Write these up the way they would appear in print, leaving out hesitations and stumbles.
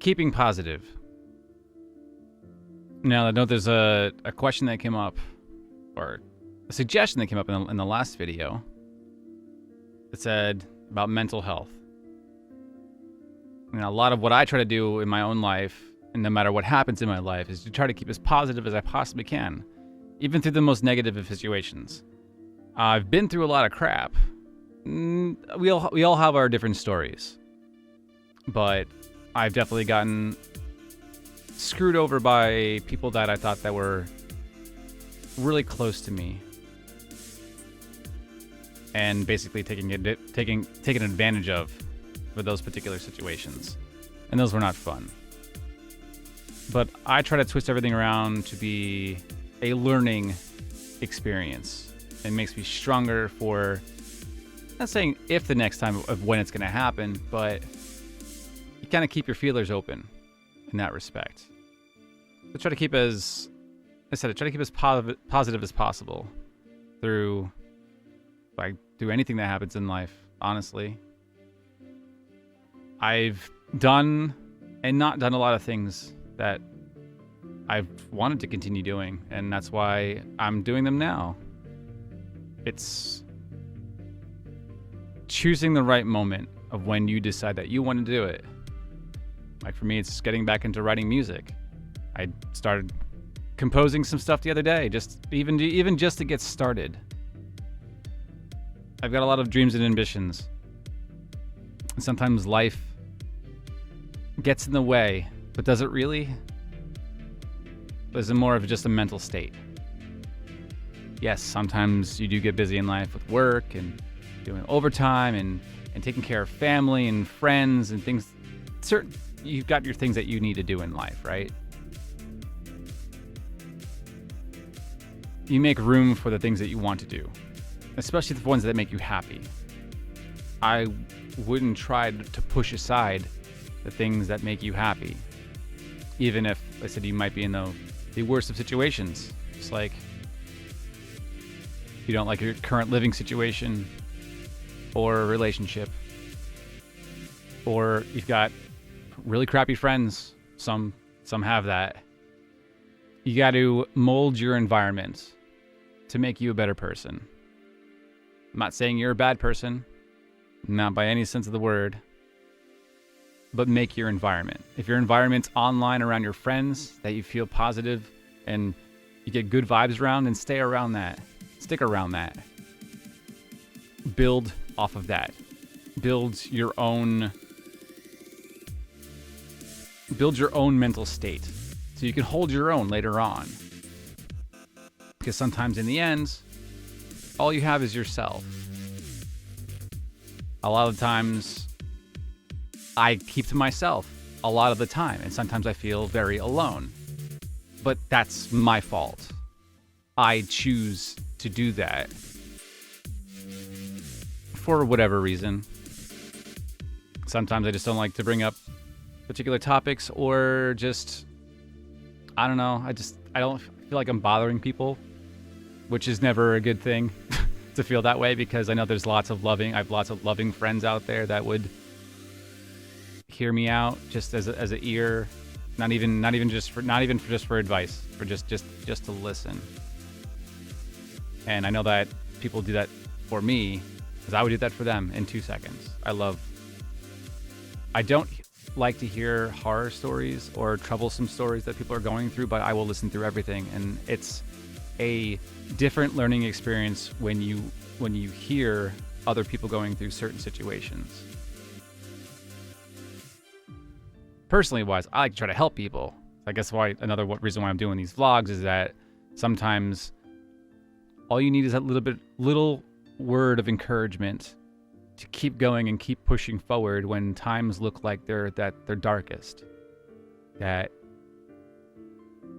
keeping positive. Now, I know there's a question that came up, or a suggestion that came up in the last video. It said about mental health. And a lot of what I try to do in my own life, and no matter what happens in my life, is to try to keep as positive as I possibly can, even through the most negative of situations. I've been through a lot of crap. We all have our different stories. But I've definitely gotten screwed over by people that I thought that were really close to me, and basically taken advantage of for those particular situations, and those were not fun. But I try to twist everything around to be a learning experience. It makes me stronger for, not saying if the next time of when it's going to happen, but you kind of keep your feelers open in that respect. I try to keep as positive as possible through anything that happens in life, honestly. I've done and not done a lot of things that I've wanted to continue doing, and that's why I'm doing them now. It's choosing the right moment of when you decide that you want to do it. Like for me, it's getting back into writing music. I started composing some stuff the other day, even just to get started. I've got a lot of dreams and ambitions. And sometimes life gets in the way, but does it really? Is it more of just a mental state? Yes, sometimes you do get busy in life with work and doing overtime and taking care of family and friends and things. You've got your things that you need to do in life, right? You make room for the things that you want to do, especially the ones that make you happy. I wouldn't try to push aside the things that make you happy, even if I said you might be in the worst of situations. Just like you don't like your current living situation or relationship, or you've got really crappy friends. Some have that. You got to mold your environment to make you a better person. I'm not saying you're a bad person, not by any sense of the word, but make your environment. If your environment's online around your friends that you feel positive and you get good vibes around, then stay around that. Stick around that. Build off of that. Build your own mental state so you can hold your own later on. Because sometimes in the end, all you have is yourself. A lot of times, I keep to myself a lot of the time, and sometimes I feel very alone. But that's my fault. I choose to do that for whatever reason. Sometimes I just don't like to bring up particular topics, or just, I don't know, I don't feel like I'm bothering people, which is never a good thing to feel that way, because I know I have lots of loving friends out there that would hear me out just as an ear, not even just for advice, for just to listen. And I know that people do that for me, because I would do that for them in 2 seconds. I don't like to hear horror stories or troublesome stories that people are going through, but I will listen through everything, and it's a different learning experience when you hear other people going through certain situations. Personally wise, I like to try to help people. I guess another reason why I'm doing these vlogs is that sometimes all you need is that little word of encouragement to keep going and keep pushing forward when times look like they're darkest. That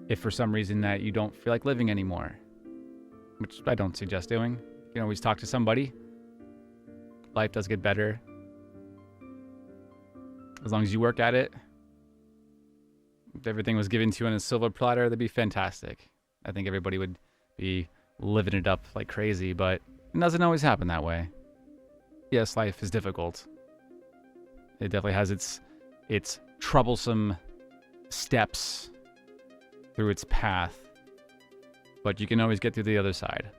if for some reason that you don't feel like living anymore, which I don't suggest doing, you can always talk to somebody. Life does get better as long as you work at it. If everything was given to you on a silver platter, that'd be fantastic. I think everybody would be living it up like crazy, but it doesn't always happen that way. Yes, life is difficult. It definitely has its troublesome steps through its path, but you can always get through the other side.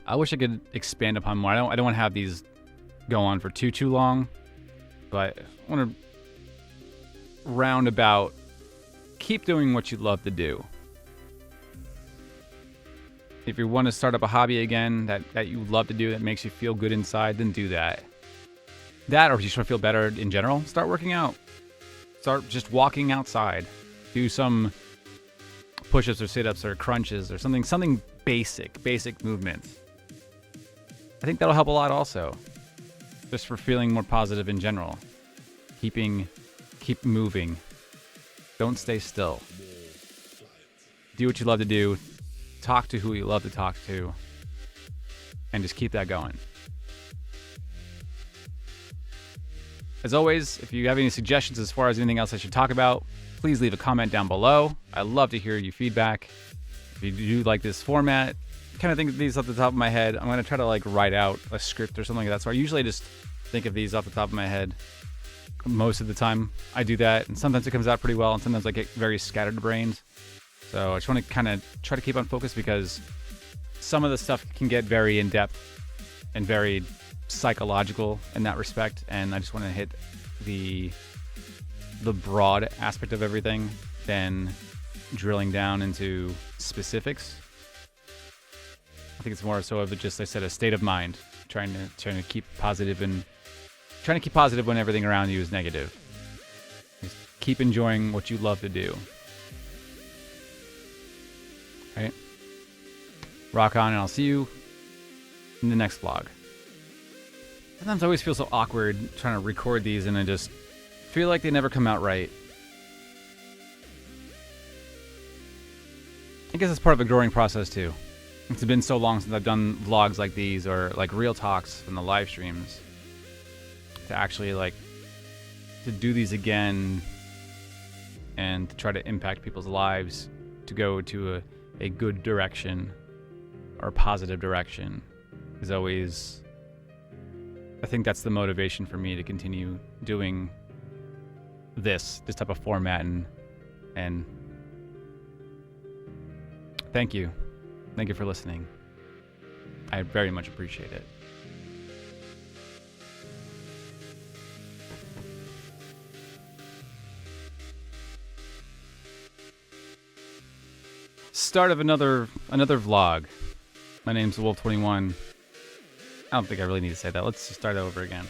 I wish I could expand upon more. I don't want to have these go on for too long, but I want to roundabout keep doing what you love to do. If you want to start up a hobby again that you love to do, that makes you feel good inside, then do that. That, or if you just want to feel better in general, start working out. Start just walking outside. Do some push-ups or sit-ups or crunches or something basic movements. I think that'll help a lot also. Just for feeling more positive in general. Keep moving. Don't stay still. Do what you love to do. Talk to who you love to talk to. And just keep that going. As always, if you have any suggestions as far as anything else I should talk about, please leave a comment down below. I love to hear your feedback. If you do like this format, kind of think of these off the top of my head. I'm going to try to like write out a script or something like that. So I usually just think of these off the top of my head. Most of the time I do that, and sometimes it comes out pretty well, and sometimes I get very scattered-brained. So I just want to kind of try to keep on focus, because some of the stuff can get very in-depth and very psychological in that respect, and I just want to hit the broad aspect of everything, then drilling down into specifics. I think it's more so of just, I said, a state of mind, trying to keep positive and trying to keep positive when everything around you is negative. Just keep enjoying what you love to do. Right? Rock on, and I'll see you in the next vlog. Sometimes I always feel so awkward trying to record these, and I just feel like they never come out right. I guess it's part of a growing process too. It's been so long since I've done vlogs like these, or like real talks and the live streams, to actually like to do these again and to try to impact people's lives, to go to a good direction or a positive direction is always, I think that's the motivation for me to continue doing this type of format. And thank you for listening. I very much appreciate it. Start of another vlog. My name's Wolf21. I don't think I really need to say that. Let's just start over again.